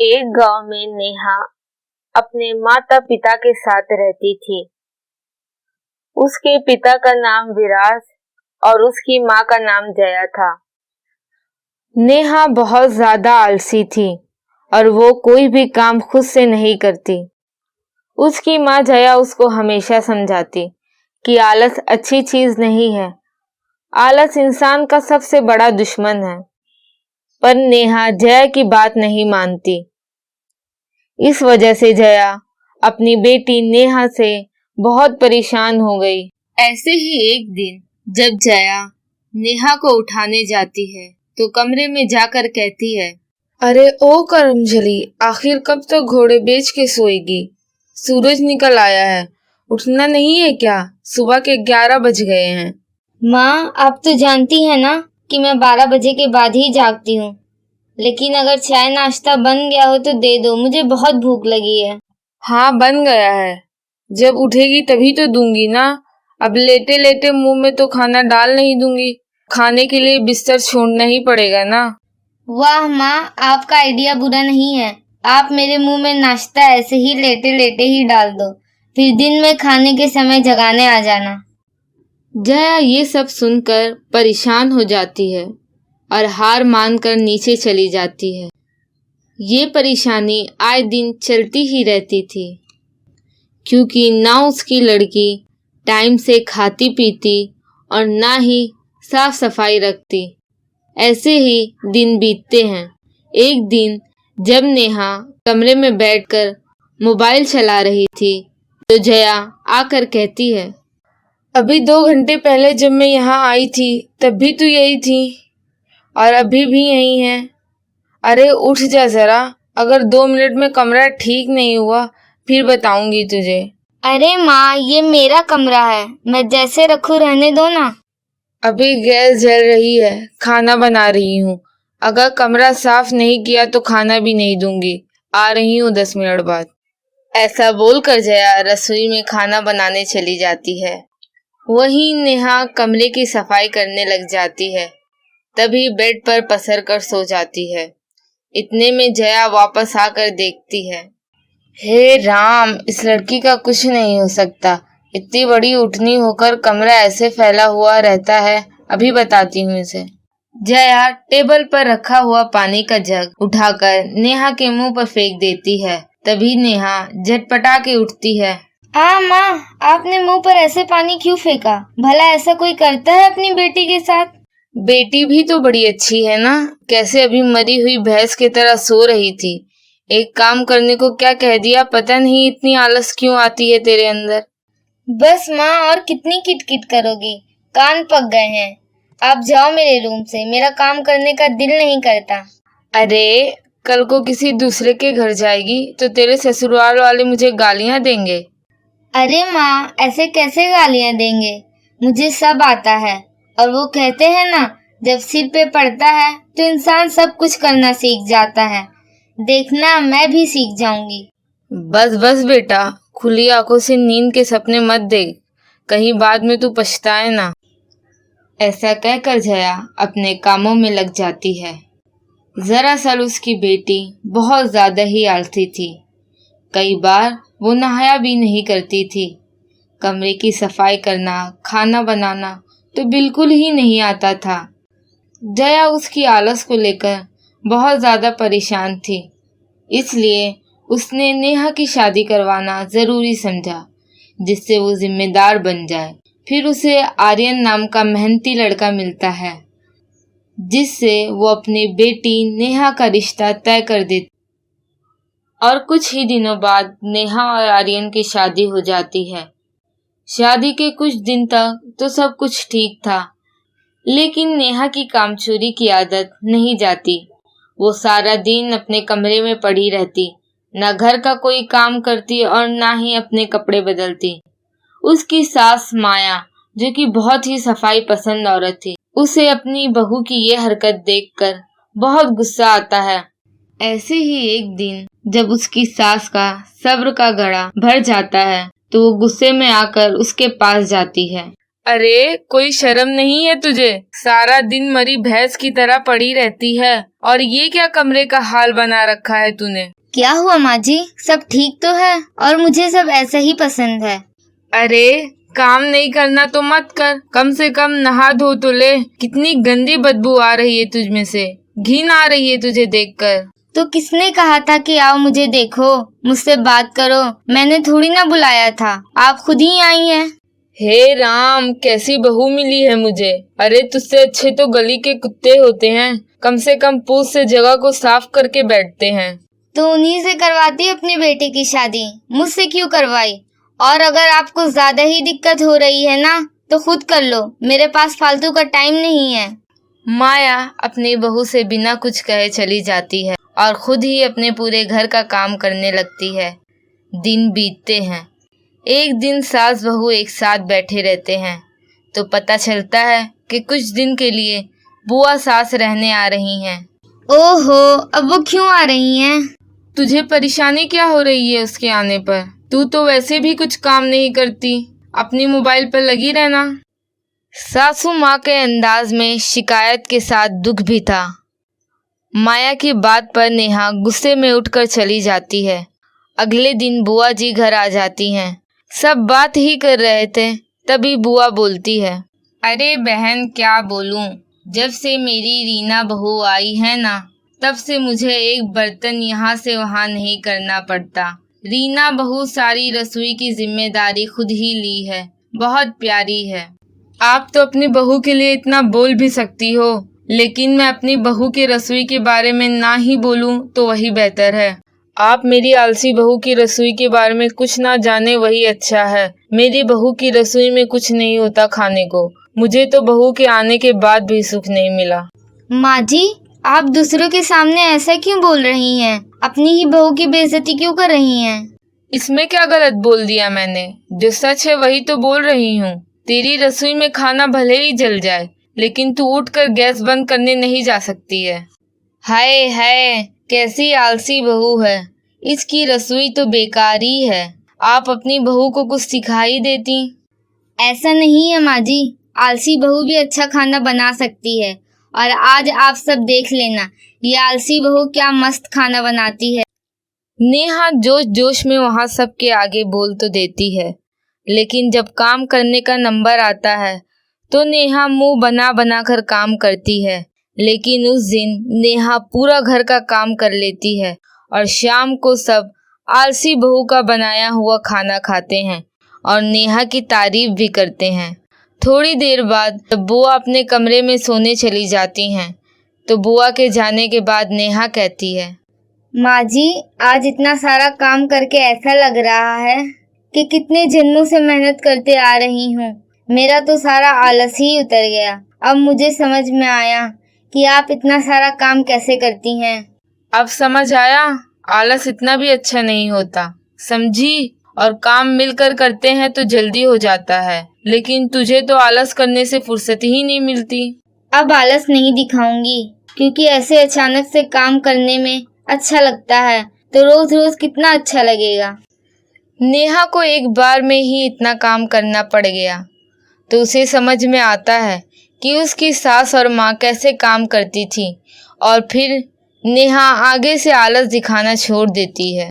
एक गांव में नेहा अपने माता पिता के साथ रहती थी। उसके पिता का नाम विराज और उसकी माँ का नाम जया था। नेहा बहुत ज्यादा आलसी थी और वो कोई भी काम खुद से नहीं करती। उसकी माँ जया उसको हमेशा समझाती कि आलस अच्छी चीज नहीं है, आलस इंसान का सबसे बड़ा दुश्मन है। पर नेहा जया की बात नहीं मानती। इस वजह से जया अपनी बेटी नेहा से बहुत परेशान हो गई। ऐसे ही एक दिन जब जया नेहा को उठाने जाती है तो कमरे में जाकर कहती है, अरे ओ करमझली, आखिर कब तक घोड़े बेच के सोएगी? सूरज निकल आया है, उठना नहीं है क्या? सुबह के 11 बज गए हैं। माँ, आप तो जानती है ना कि मैं 12 बजे के बाद ही जागती हूँ। लेकिन अगर चाय नाश्ता बन गया हो तो दे दो, मुझे बहुत भूख लगी है। हाँ, बन गया है। जब उठेगी तभी तो दूंगी ना। अब लेटे लेटे मुंह में तो खाना डाल नहीं दूंगी। खाने के लिए बिस्तर छोड़ना ही पड़ेगा ना। वाह माँ, आपका आइडिया बुरा नहीं है। आप मेरे मुंह में नाश्ता ऐसे ही लेटे लेटे ही डाल दो, फिर दिन में खाने के समय जगाने आ जाना। जया ये सब सुनकर परेशान हो जाती है और हार मानकर नीचे चली जाती है। ये परेशानी आए दिन चलती ही रहती थी, क्योंकि ना उसकी लड़की टाइम से खाती पीती और ना ही साफ सफाई रखती। ऐसे ही दिन बीतते हैं। एक दिन जब नेहा कमरे में बैठकर मोबाइल चला रही थी तो जया आकर कहती है, अभी 2 घंटे पहले जब मैं यहाँ आई थी तब भी तू यही थी और अभी भी यही है। अरे उठ जा जरा, अगर 2 मिनट में कमरा ठीक नहीं हुआ फिर बताऊंगी तुझे। अरे माँ, ये मेरा कमरा है, मैं जैसे रखूं रहने दो ना। अभी गैस जल रही है, खाना बना रही हूँ। अगर कमरा साफ नहीं किया तो खाना भी नहीं दूंगी। आ रही हूँ 10 मिनट बाद। ऐसा बोलकर जया रसोई में खाना बनाने चली जाती है। वहीं नेहा कमरे की सफाई करने लग जाती है। तभी बेड पर पसर कर सो जाती है। इतने में जया वापस आकर देखती है, हे राम, इस लड़की का कुछ नहीं हो सकता। इतनी बड़ी उठनी होकर कमरा ऐसे फैला हुआ रहता है। अभी बताती हूँ इसे। जया टेबल पर रखा हुआ पानी का जग उठाकर नेहा के मुंह पर फेंक देती है। तभी नेहा झटपटा के उठती है। माँ, आपने मुंह पर ऐसे पानी क्यों फेंका? भला ऐसा कोई करता है अपनी बेटी के साथ? बेटी भी तो बड़ी अच्छी है ना, कैसे अभी मरी हुई भैंस की तरह सो रही थी। एक काम करने को क्या कह दिया, पता नहीं इतनी आलस क्यों आती है तेरे अंदर। बस माँ, और कितनी किटकिट करोगी? कान पक गए हैं। आप जाओ मेरे रूम से, मेरा काम करने का दिल नहीं करता। अरे कल को किसी दूसरे के घर जाएगी तो तेरे ससुराल वाले मुझे गालियां देंगे। अरे माँ, ऐसे कैसे गालियां देंगे? मुझे सब आता है। और वो कहते हैं ना, जब सिर पे पड़ता है तो इंसान सब कुछ करना सीख जाता है। देखना, मैं भी सीख जाऊंगी। बस बस बेटा, खुली आंखों से नींद के सपने मत देख, कहीं बाद में तू पछताए ना। ऐसा कहकर जया अपने कामों में लग जाती है। दरअसल उसकी बेटी बहुत ज्यादा ही आलसी थी। कई बार वो नहाया भी नहीं करती थी। कमरे की सफाई करना, खाना बनाना तो बिल्कुल ही नहीं आता था। जया उसकी आलस को लेकर बहुत ज्यादा परेशान थी। इसलिए उसने नेहा की शादी करवाना जरूरी समझा, जिससे वो जिम्मेदार बन जाए। फिर उसे आर्यन नाम का मेहनती लड़का मिलता है, जिससे वो अपनी बेटी नेहा का रिश्ता तय कर देती। और कुछ ही दिनों बाद नेहा और आर्यन की शादी हो जाती है। शादी के कुछ दिन तक तो सब कुछ ठीक था, लेकिन नेहा की कामचोरी की आदत नहीं जाती। वो सारा दिन अपने कमरे में पड़ी रहती, ना घर का कोई काम करती और ना ही अपने कपड़े बदलती। उसकी सास माया, जो कि बहुत ही सफाई पसंद औरत थी, उसे अपनी बहू की ये हरकत देखकर बहुत गुस्सा आता है। ऐसे ही एक दिन जब उसकी सास का सब्र का घड़ा भर जाता है तो वो गुस्से में आकर उसके पास जाती है। अरे कोई शर्म नहीं है तुझे? सारा दिन मरी भैंस की तरह पड़ी रहती है और ये क्या कमरे का हाल बना रखा है तूने? क्या हुआ माँ जी, सब ठीक तो है और मुझे सब ऐसा ही पसंद है। अरे काम नहीं करना तो मत कर, कम से कम नहा धो तो ले। कितनी गंदी बदबू आ रही है तुझ में से, घिन आ रही है तुझे देखकर। तो किसने कहा था कि आओ मुझे देखो, मुझसे बात करो? मैंने थोड़ी ना बुलाया था, आप खुद ही आई हैं। हे राम, कैसी बहू मिली है मुझे। अरे तुझसे अच्छे तो गली के कुत्ते होते हैं, कम से कम पूछ से जगह को साफ करके बैठते हैं। तो उन्हीं से करवाती अपनी बेटे की शादी, मुझसे क्यों करवाई? और अगर आपको ज्यादा ही दिक्कत हो रही है ना तो खुद कर लो, मेरे पास फालतू का टाइम नहीं है। माया अपनी बहू से बिना कुछ कहे चली जाती है और खुद ही अपने पूरे घर का काम करने लगती है। दिन बीतते हैं। एक दिन सास बहू एक साथ बैठे रहते हैं तो पता चलता है कि कुछ दिन के लिए बुआ सास रहने आ रही हैं। ओहो, अब वो क्यों आ रही हैं? तुझे परेशानी क्या हो रही है उसके आने पर? तू तो वैसे भी कुछ काम नहीं करती, अपनी मोबाइल पर लगी रहना। सासू माँ के अंदाज में शिकायत के साथ दुख भी था। माया की बात पर नेहा गुस्से में उठकर चली जाती है। अगले दिन बुआ जी घर आ जाती हैं। सब बात ही कर रहे थे, तभी बुआ बोलती है, अरे बहन क्या बोलूं, जब से मेरी रीना बहू आई है ना तब से मुझे एक बर्तन यहाँ से वहाँ नहीं करना पड़ता। रीना बहू सारी रसोई की जिम्मेदारी खुद ही ली है, बहुत प्यारी है। आप तो अपनी बहू के लिए इतना बोल भी सकती हो, लेकिन मैं अपनी बहू के रसोई के बारे में ना ही बोलूं तो वही बेहतर है। आप मेरी आलसी बहू की रसोई के बारे में कुछ ना जाने वही अच्छा है। मेरी बहू की रसोई में कुछ नहीं होता खाने को। मुझे तो बहू के आने के बाद भी सुख नहीं मिला। माँ जी, आप दूसरों के सामने ऐसा क्यों बोल रही हैं? अपनी ही बहू की बेइज्जती क्यों कर रही हैं? इसमें क्या गलत बोल दिया मैंने? जो सच है वही तो बोल रही हूँ। तेरी रसोई में खाना भले ही जल जाए, लेकिन तू उठकर गैस बंद करने नहीं जा सकती है। हाय हाय, कैसी आलसी बहू है, इसकी रसोई तो बेकार ही है। आप अपनी बहू को कुछ सिखा ही देती। ऐसा नहीं है माँ जी, आलसी बहू भी अच्छा खाना बना सकती है। और आज आप सब देख लेना, ये आलसी बहू क्या मस्त खाना बनाती है। नेहा जोश जोश में वहाँ सबके आगे बोल तो देती है, लेकिन जब काम करने का नंबर आता है तो नेहा मुंह बना बना कर काम करती है। लेकिन उस दिन नेहा पूरा घर का काम कर लेती है और शाम को सब आलसी बहू का बनाया हुआ खाना खाते हैं और नेहा की तारीफ भी करते हैं। थोड़ी देर बाद जब बुआ अपने कमरे में सोने चली जाती हैं तो बुआ के जाने के बाद नेहा कहती है, माँ जी, आज इतना सारा काम करके ऐसा लग रहा है कि कितने जन्मों से मेहनत करते आ रही हूँ। मेरा तो सारा आलस ही उतर गया। अब मुझे समझ में आया कि आप इतना सारा काम कैसे करती हैं। अब समझ आया, आलस इतना भी अच्छा नहीं होता, समझी? और काम मिलकर करते हैं तो जल्दी हो जाता है, लेकिन तुझे तो आलस करने से फुर्सत ही नहीं मिलती। अब आलस नहीं दिखाऊंगी, क्योंकि ऐसे अचानक से काम करने में अच्छा लगता है, तो रोज रोज कितना अच्छा लगेगा। नेहा को एक बार में ही इतना काम करना पड़ गया तो उसे समझ में आता है कि उसकी सास और माँ कैसे काम करती थी, और फिर नेहा आगे से आलस दिखाना छोड़ देती है।